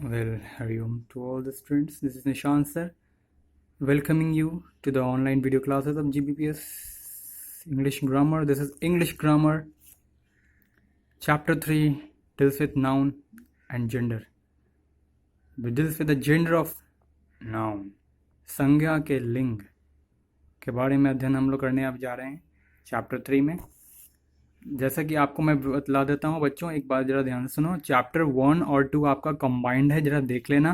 Well, hariom to all the students. This is Nishan sir, welcoming you to the online video classes of GBPS English Grammar. This is English Grammar. Chapter 3 deals with noun and gender. It deals with the gender of noun. संज्ञा के लिंग के बारे में अध्ययन हम लोग करने अब जा रहे हैं चैप्टर 3 में। जैसा कि आपको मैं बतला देता हूँ बच्चों, एक बात ज़रा ध्यान से सुनो। चैप्टर 1 और 2 आपका कंबाइंड है, ज़रा देख लेना,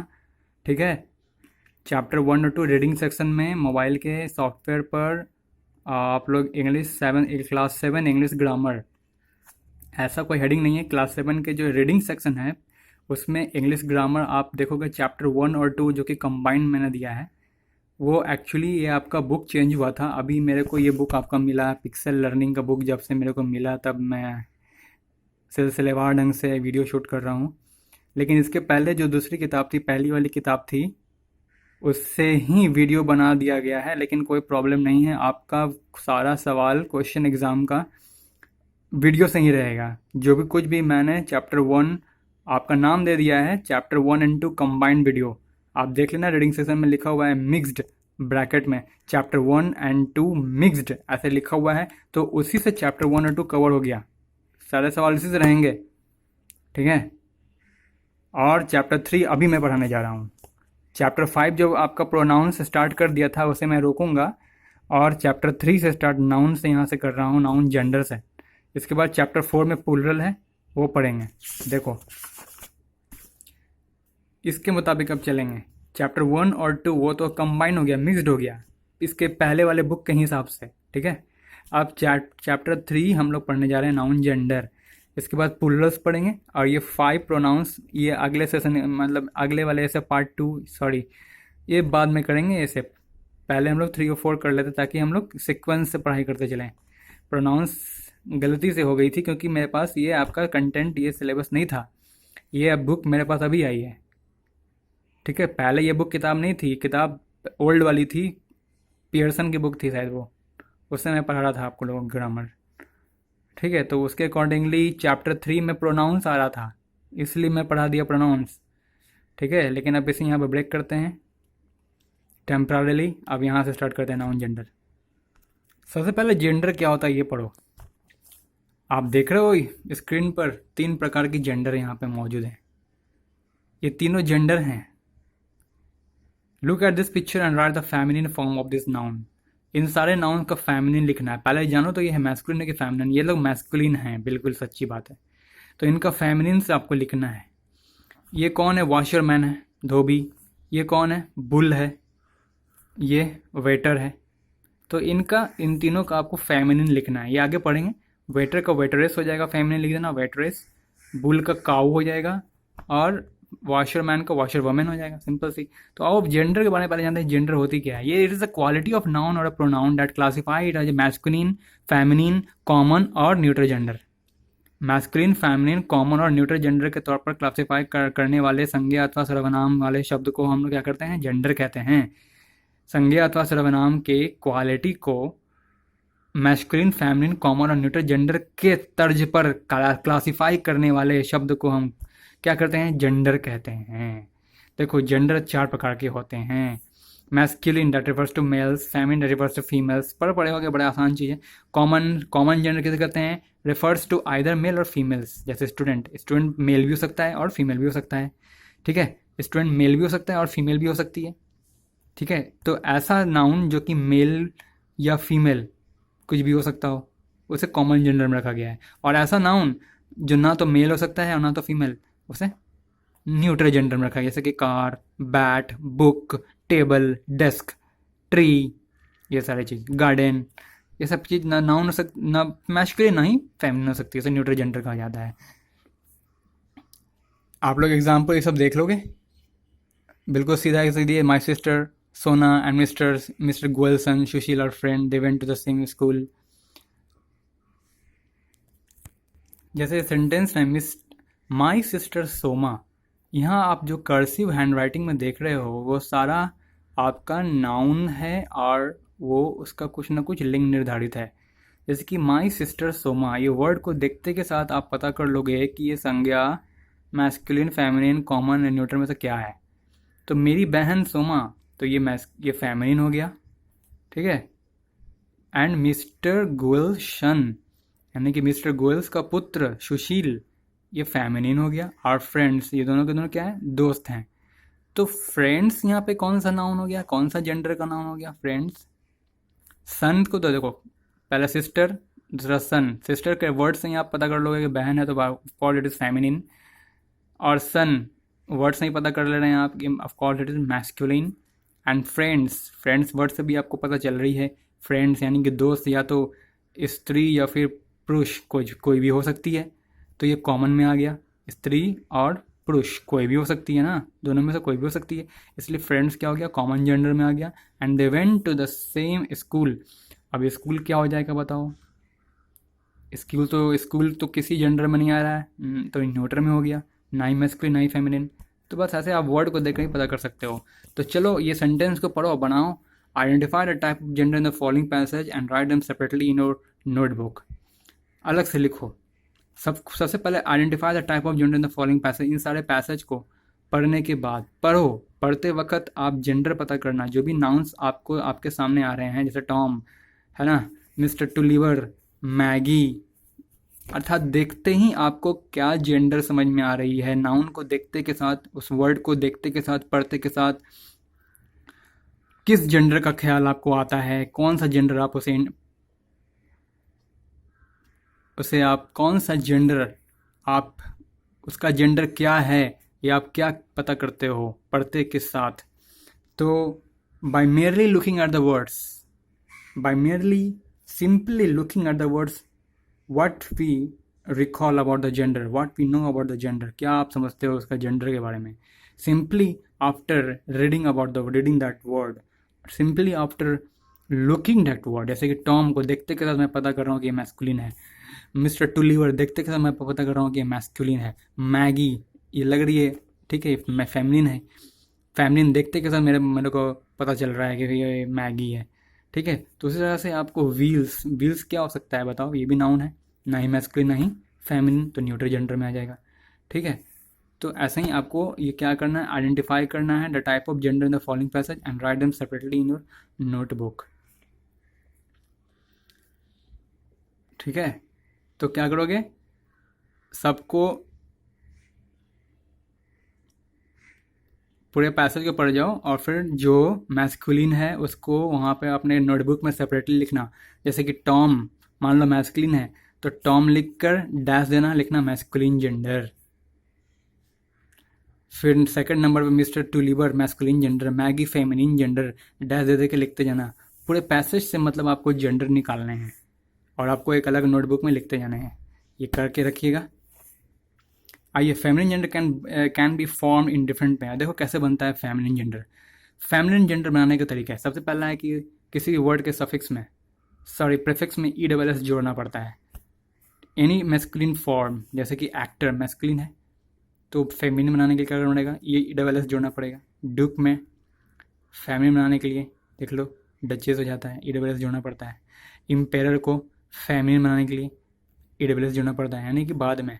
ठीक है। चैप्टर 1 और 2 रीडिंग सेक्शन में मोबाइल के सॉफ्टवेयर पर आप लोग क्लास 7 इंग्लिश ग्रामर, ऐसा कोई हेडिंग नहीं है। क्लास 7 के जो रीडिंग सेक्शन है उसमें इंग्लिश ग्रामर आप देखोगे चैप्टर 1 और 2 जो कि कंबाइंड मैंने दिया है, वो एक्चुअली ये आपका बुक चेंज हुआ था। अभी मेरे को ये बुक आपका मिला, पिक्सल लर्निंग का बुक जब से मेरे को मिला तब मैं सिलसिलेवार ढंग से वीडियो शूट कर रहा हूँ। लेकिन इसके पहले जो दूसरी किताब थी, पहली वाली किताब थी, उससे ही वीडियो बना दिया गया है। लेकिन कोई प्रॉब्लम नहीं है, आपका सारा सवाल क्वेश्चन एग्ज़ाम का वीडियो से ही रहेगा। जो भी कुछ भी मैंने चैप्टर 1 आपका नाम दे दिया है, चैप्टर 1 एंड 2 कंबाइंड वीडियो, आप देख लेना। रीडिंग सेक्शन में लिखा हुआ है मिक्स्ड, ब्रैकेट में चैप्टर 1 एंड 2 मिक्स्ड ऐसे लिखा हुआ है, तो उसी से चैप्टर 1 और 2 कवर हो गया। सारे सवाल इसी से रहेंगे, ठीक है। और चैप्टर 3 अभी मैं पढ़ाने जा रहा हूँ। चैप्टर 5 जो आपका प्रोनाउन से स्टार्ट कर दिया था उसे मैं रोकूंगा, और चैप्टर 3 से स्टार्ट नाउन से यहाँ से कर रहा हूँ, नाउन जेंडर से। इसके बाद चैप्टर 4 में प्लूरल है, वो पढ़ेंगे। देखो इसके मुताबिक अब चलेंगे। चैप्टर 1 और 2 वो तो कंबाइन हो गया, मिक्स्ड हो गया इसके पहले वाले बुक के हिसाब से, ठीक है। अब चैप्टर 3 हम लोग पढ़ने जा रहे हैं नाउन जेंडर। इसके बाद प्लूरल्स पढ़ेंगे, और ये 5 प्रोनाउंस ये अगले सेशन मतलब अगले वाले ऐसे पार्ट 2 सॉरी ये बाद में करेंगे। ऐसे पहले हम लोग 3 और 4 कर लेते ताकि हम लोग सिक्वेंस से पढ़ाई करते चलें। प्रोनाउंस गलती से हो गई थी क्योंकि मेरे पास ये आपका कंटेंट, ये सिलेबस नहीं था। ये बुक मेरे पास अभी आई है, ठीक है। पहले ये बुक किताब नहीं थी, किताब ओल्ड वाली थी, पियर्सन की बुक थी शायद, वो उससे मैं पढ़ा रहा था आपको लोगों को ग्रामर, ठीक है। तो उसके अकॉर्डिंगली चैप्टर 3 में प्रोनाउंस आ रहा था, इसलिए मैं पढ़ा दिया प्रोनाउंस, ठीक है। लेकिन अब इसे यहाँ पर ब्रेक करते हैं टेम्पररीली। अब यहाँ से स्टार्ट करते हैं नाउन जेंडर। सबसे पहले जेंडर क्या होता है ये पढ़ो। आप देख रहे हो स्क्रीन पर 3 प्रकार की जेंडर यहाँ पे मौजूद हैं, ये तीनों जेंडर हैं। Look at this picture and write the feminine form of this noun. इन सारे नाउन का फेमिनिन लिखना है। पहले जानो तो ये है मैस्कुलिन है कि फेमिनिन। ये लोग मैस्कुलिन हैं, बिल्कुल सच्ची बात है। तो इनका फेमिनिन से आपको लिखना है। ये कौन है? वॉशरमैन है, धोबी। ये कौन है? बुल है। ये वेटर है। तो इनका, इन तीनों का आपको फेमिनिन लिखना है। ये आगे पढ़ेंगे। वेटर का वेटरेस हो जाएगा, फेमिनिन लिख देना वेटरेस। बुल का काऊ हो जाएगा, और वॉशरमैन का वॉशर वमेन हो जाएगा, सिंपल सी। तो अब जेंडर के बारे में पहले जानते हैं जेंडर होती क्या है। ये it is a quality of noun और a pronoun that classify it as a masculine, feminine, common और neutral gender. Masculine, feminine, common और न्यूट्रल जेंडर के तौर पर क्लासिफाई करने वाले संज्ञा अथवा सर्वनाम वाले शब्द को हम लोग क्या करते हैं? जेंडर कहते हैं। संज्ञा अथवा सर्वनाम के क्वालिटी को मैस्कुलिन, फेमिनिन, कॉमन और न्यूट्रल जेंडर के तर्ज पर क्लासिफाई करने वाले शब्द को हम क्या करते हैं? जेंडर कहते हैं। देखो जेंडर 4 प्रकार के होते हैं। Masculine that refers to males, feminine that refers to females. पढ़े होगे, बड़ा आसान चीज़ है। कॉमन जेंडर किसे कहते हैं? रिफर्स टू आइदर मेल और फीमेल्स। जैसे स्टूडेंट मेल भी हो सकता है और फीमेल भी हो सकता है, ठीक है। स्टूडेंट मेल भी हो सकता है और फीमेल भी हो सकती है, ठीक है। तो ऐसा नाउन जो कि मेल या फीमेल कुछ भी हो सकता हो, उसे कॉमन जेंडर में रखा गया है। और ऐसा नाउन जो ना तो मेल हो सकता है और ना तो फीमेल, उसे न्यूट्रल जेंडर में रखा है। जैसे कि car, bat, book, table, desk, tree, ये सारी चीज़, गार्डन, ये सब चीज़ ना नाउन हो सकती, ना मैस्कुलिन ना ही फेमिनिन हो सकती है, इसे न्यूट्रल जेंडर कहा जाता है। आप लोग एग्जाम्पल ये सब देख लोगे, बिल्कुल सीधा सीधी। My sister Sona and mister Goyal's son Sushil और friend they went to the same school. जैसे सेंटेंस है माई सिस्टर सोमा, यहाँ आप जो कर्सिव हैंडराइटिंग में देख रहे हो वो सारा आपका नाउन है, और वो उसका कुछ ना कुछ लिंग निर्धारित है। जैसे कि माई सिस्टर सोमा, ये वर्ड को देखते के साथ आप पता कर लोगे कि ये संज्ञा masculine, feminine, common and neutral में से क्या है? तो मेरी बहन सोमा, तो ये फेमिनिन हो गया, ठीक है। एंड मिस्टर गुलशन, यानी कि मिस्टर गोयल्स का पुत्र सुशील, ये फेमिनिन हो गया। और फ्रेंड्स, ये दोनों के दोनों क्या है? दोस्त हैं। तो फ्रेंड्स यहाँ पे कौन सा नाउन हो गया, कौन सा जेंडर का नाउन हो गया? फ्रेंड्स। सन को तो देखो, पहला सिस्टर, दूसरा सन। सिस्टर के वर्ड से ही आप पता कर लोगे कि बहन है, तो ऑफ इट इज फेमिनिन। और सन वर्ड से ही पता कर ले रहे हैं आप कि of course it is masculine. And friends, friends word से भी आपको पता चल रही है, फ्रेंड्स यानी कि दोस्त, या तो स्त्री या फिर पुरुष, कोई भी हो सकती है। तो ये कॉमन में आ गया, स्त्री और पुरुष कोई भी हो सकती है ना, दोनों में से कोई भी हो सकती है, इसलिए फ्रेंड्स क्या हो गया? कॉमन जेंडर में आ गया। And they went to the same school. अब स्कूल क्या हो जाएगा बताओ? स्कूल तो किसी जेंडर में नहीं आ रहा है, तो न्यूट्रल में हो गया, ना ही मैस्कुलिन ना ही फेमिनिन। तो बस ऐसे आप वर्ड को देखकर ही पता कर सकते हो। तो चलो ये सेंटेंस को पढ़ो, बनाओ। Identify the type of gender in the following passage and write them separately in your notebook. अलग से लिखो। सबसे पहले identify the type of gender in the following passage. इन सारे पैसेज को पढ़ने के बाद पढ़ते वक्त आप जेंडर पता करना, जो भी नाउन्स आपको आपके सामने आ रहे हैं, जैसे टॉम है ना, मिस्टर टुलिवर, मैगी, अर्थात देखते ही आपको क्या जेंडर समझ में आ रही है, नाउन को देखते के साथ, उस वर्ड को देखते के साथ, पढ़ते के साथ किस जेंडर का ख्याल आपको आता है, कौन सा जेंडर आप उसे आप कौन सा जेंडर आप उसका जेंडर क्या है, ये आप क्या पता करते हो पढ़ते के साथ। तो by merely looking at the words, by merely simply looking at the words, what we recall about the gender, what we know about the gender, क्या आप समझते हो उसका जेंडर के बारे में। simply after reading that word, simply after looking that word, जैसे कि टॉम को देखते के साथ मैं पता कर रहा हूँ कि ये मैस्कुलिन है, मिस्टर टुलीवर देखते के साथ मैं पता कर रहा हूँ कि ये मैस्कुलिन है, मैगी ये लग रही है, ठीक है, मैं फेमिनिन है, फेमिनिन देखते के साथ मेरे को पता चल रहा है कि ये मैगी है, ठीक है। तो उसी तरह से आपको व्हील्स क्या हो सकता है बताओ? ये भी नाउन है, ना ही मैस्कुलिन ना ही फेमिनिन, तो न्यूट्रल जेंडर में आ जाएगा, ठीक है। तो ऐसे ही आपको ये क्या करना है? आइडेंटिफाई करना है the type of gender in the following passage and write them separately in your notebook, ठीक है। तो क्या करोगे? सबको पूरे पैसेज को पढ़ जाओ और फिर जो मैस्कुलिन है उसको वहाँ पे अपने नोटबुक में सेपरेटली लिखना। जैसे कि टॉम मान लो मैस्कुलिन है, तो टॉम लिख कर डैश देना, लिखना मैस्कुलिन जेंडर। फिर सेकंड नंबर पे mister Tulliver masculine gender, Maggie feminine gender, dash दे के लिखते जाना। पूरे पैसेज से मतलब आपको जेंडर निकालने हैं और आपको एक अलग नोटबुक में लिखते जाने हैं। ये करके रखिएगा। आइए, feminine gender can be form in different way. देखो कैसे बनता है फेमिनिन जेंडर। फेमिनिन जेंडर बनाने का तरीका है, सबसे पहला है कि किसी भी वर्ड के प्रीफिक्स में ESS जोड़ना पड़ता है। एनी मैस्कुलिन फॉर्म, जैसे कि एक्टर मैस्कुलिन है, तो फेमिनिन बनाने के लिए क्या करना पड़ेगा? ESS जोड़ना पड़ेगा। डुक में फेमिनिन बनाने के लिए देख लो डचेस हो जाता है, ESS जोड़ना पड़ता है। इम्पेरर को फेमिनिन बनाने के लिए ESS जोड़ना पड़ता है, यानी कि बाद में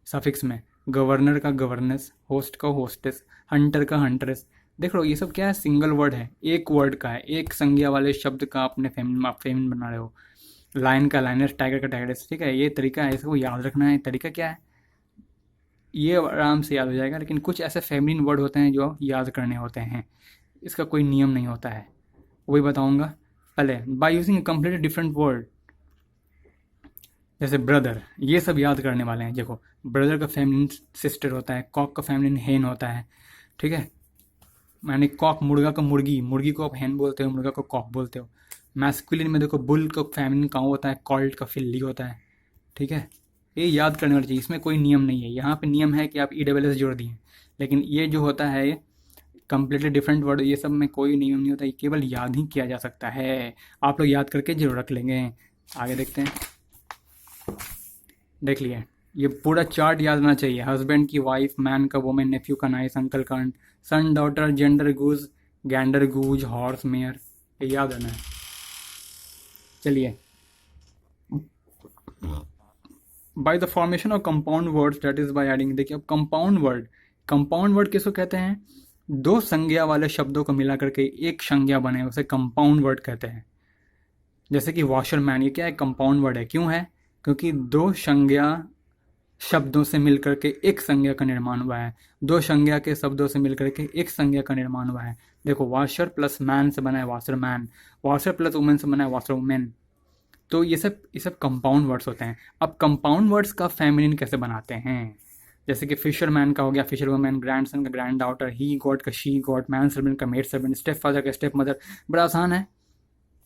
सफिक्स में। गवर्नर का गवर्नेस, होस्ट का होस्टेस, हंटर का हंटरेस। देख लो ये सब क्या है? सिंगल वर्ड है, एक वर्ड का है, एक संज्ञा वाले शब्द का आपने फेमिनिन बना रहे हो। लाइन का लाइनस, टाइगर का टाइगरेस, ठीक है। ये तरीका है, इसको याद रखना है। तरीका क्या है ये आराम से याद हो जाएगा, लेकिन कुछ ऐसे फेमिनिन वर्ड होते हैं जो याद करने होते हैं, इसका कोई नियम नहीं होता है, वही बताऊंगा। पहले by using completely different word, जैसे ब्रदर, ये सब याद करने वाले हैं। देखो ब्रदर का फेमिनिन सिस्टर होता है, कॉक का फेमिनिन हेन होता है, ठीक है। यानी कॉक मुर्गा का मुर्गी, मुर्गी को आप हेन बोलते हो, मुर्गा को कॉक बोलते हो। मैस्कुलिन में देखो बुल का फेमिनिन काउ होता है, कॉल्ट का फिल्ली होता है, ठीक है। ये याद करने वाली चीज़, इसमें कोई नियम नहीं है। यहाँ पे नियम है कि आप ESS जोड़ दिए, लेकिन ये जो होता है ये कम्प्लीटली डिफरेंट वर्ड, ये सब में कोई नियम नहीं होता, ये केवल याद ही किया जा सकता है। आप लोग याद करके जरूर रख लेंगे। आगे देखते हैं, देख लिए ये पूरा चार्ट याद होना चाहिए। हस्बैंड की वाइफ, मैन का वुमेन, नेफ्यू का नाइस, अंकल का अंट, सन डॉटर, जेंडर गूज, गैंडर गूज, हॉर्स मेयर, ये याद होना है। चलिए by the formation of compound words that is by adding. देखिए अब कंपाउंड वर्ड किसको कहते हैं? दो संज्ञा वाले शब्दों को मिला करके एक संज्ञा बने उसे कंपाउंड वर्ड कहते हैं। जैसे कि वॉशरमैन, ये क्या है? कंपाउंड वर्ड है। क्यों है? क्योंकि दो संज्ञा शब्दों से मिलकर के एक संज्ञा का निर्माण हुआ है। दो संज्ञा के शब्दों से मिलकर के एक संज्ञा का निर्माण हुआ है। देखो वॉशर प्लस मैन से बना है वॉशरमैन, वॉशर प्लस वुमेन से बना है वॉशरवुमेन। तो ये सब कंपाउंड वर्ड्स होते हैं। अब कंपाउंड वर्ड्स का फेमिनिन कैसे बनाते हैं? जैसे कि फिशरमैन का हो गया फिशर वुमेन, ग्रैंडसन का ग्रैंड डॉटर, ही गॉड का शी गॉड, मैन सर्वेंट का मेड सर्वेंट, स्टेप फादर का स्टेप मदर। बड़ा आसान है।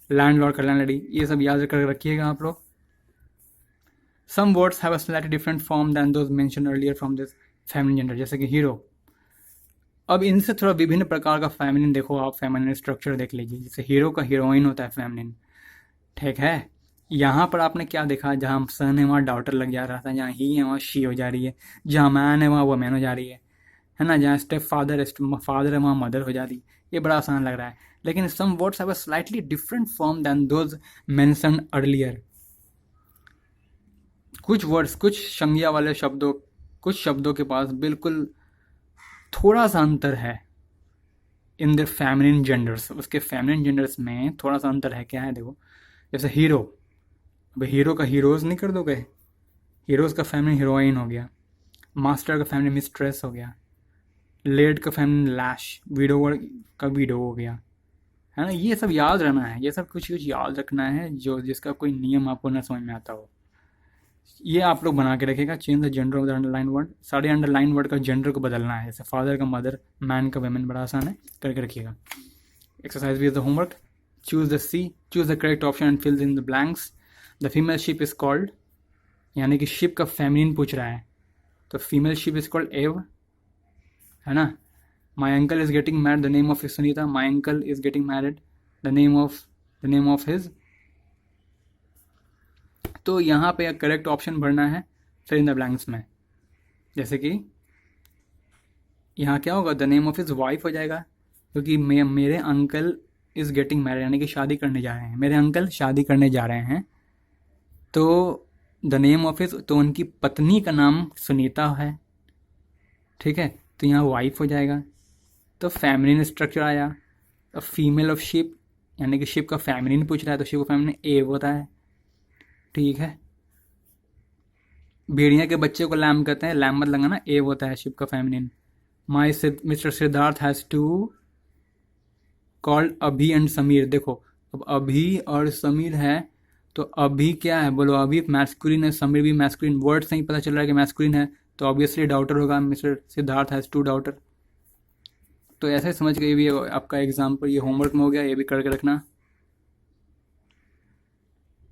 लैंडलॉर्ड का लैंडलेडी, ये सब याद कर रखिएगा आप लोग। Some words have a slightly different form than those mentioned earlier from this feminine gender, जैसे कि हीरो। अब इनसे थोड़ा विभिन्न प्रकार का फेमिनिन देखो आप, फेमिनिन स्ट्रक्चर देख लीजिए। जैसे हीरो का हीरोइन होता है फेमिनिन, ठीक है। यहाँ पर आपने क्या देखा? जहाँ सन है वहाँ डॉटर लग जा रहा था, जहाँ ही है वहाँ शी हो जा रही है, जहाँ मैन है वहाँ वुमेन हो जा रही है ना। जहाँ स्टेप फादर है वहाँ मदर हो जा रही है। ये बड़ा आसान लग रहा है। लेकिन some words have a slightly different form than those mentioned earlier. कुछ वर्ड्स, कुछ संज्ञा वाले शब्दों, कुछ शब्दों के पास बिल्कुल थोड़ा सा अंतर है इन द फेमिनिन जेंडर्स। उसके फेमिनिन जेंडर्स में थोड़ा सा अंतर है। क्या है? देखो जैसे हीरो, अब हीरो का हीरोज नहीं कर दोगे? हीरोज का फेमिनिन हीरोइन हो गया, मास्टर का फेमिनिन मिस्ट्रेस हो गया, लेड का फेमिनिन लैश, विडोवर का विडो हो गया, है ना। ये सब याद रहना है, ये सब कुछ याद रखना है जो जिसका कोई नियम आपको ना समझ में आता हो। ये आप लोग बना के रखेगा। Change the gender of the underline word. सारे अंडरलाइन वर्ड का जेंडर को बदलना है। जैसे फादर का मदर, मैन का वेमेन, बड़ा आसान है, करके रखिएगा। एक्सरसाइज भी is the homework. Choose the correct option and fill in the blanks. The female ship is called, यानी कि शिप का फेमिनिन पूछ रहा है, तो फीमेल शिप इज कॉल्ड एव, है ना। My uncle is getting married, the name of Sunita. My uncle is getting married, the name of his. तो यहाँ पे करेक्ट ऑप्शन भरना है फिर इन द ब्लैंक्स में। जैसे कि यहाँ क्या होगा? The name of his wife हो जाएगा, क्योंकि मेरे अंकल इज़ गेटिंग मैरिड, यानी कि शादी करने जा रहे हैं। मेरे अंकल शादी करने जा रहे हैं, तो द नेम ऑफ हिज, तो उनकी पत्नी का नाम सुनीता है, ठीक है। तो यहाँ वाइफ हो जाएगा। तो फेमिनिन स्ट्रक्चर आया। फीमेल ऑफ शिप, यानी कि शिप का फेमिनिन पूछ रहा है, तो शिप का फेमिनिन एव होता है, ठीक है। भेड़िया के बच्चे को लैम कहते हैं, लैम मत लगाना, एव होता है शिप का feminine. My mister Siddharth has two called Abhi and Sameer. देखो अब अभी और समीर है, तो अभी क्या है? बोलो अभी मैस्कुलिन है, समीर भी मैस्कुलिन। वर्ड से ही पता चल रहा है कि मैस्कुलिन है, तो ऑब्वियसली डॉटर होगा। Mister Siddharth has two daughter. तो ऐसे समझ के ये भी आपका एग्जाम्पल, ये होमवर्क में हो गया, ये भी करके रखना।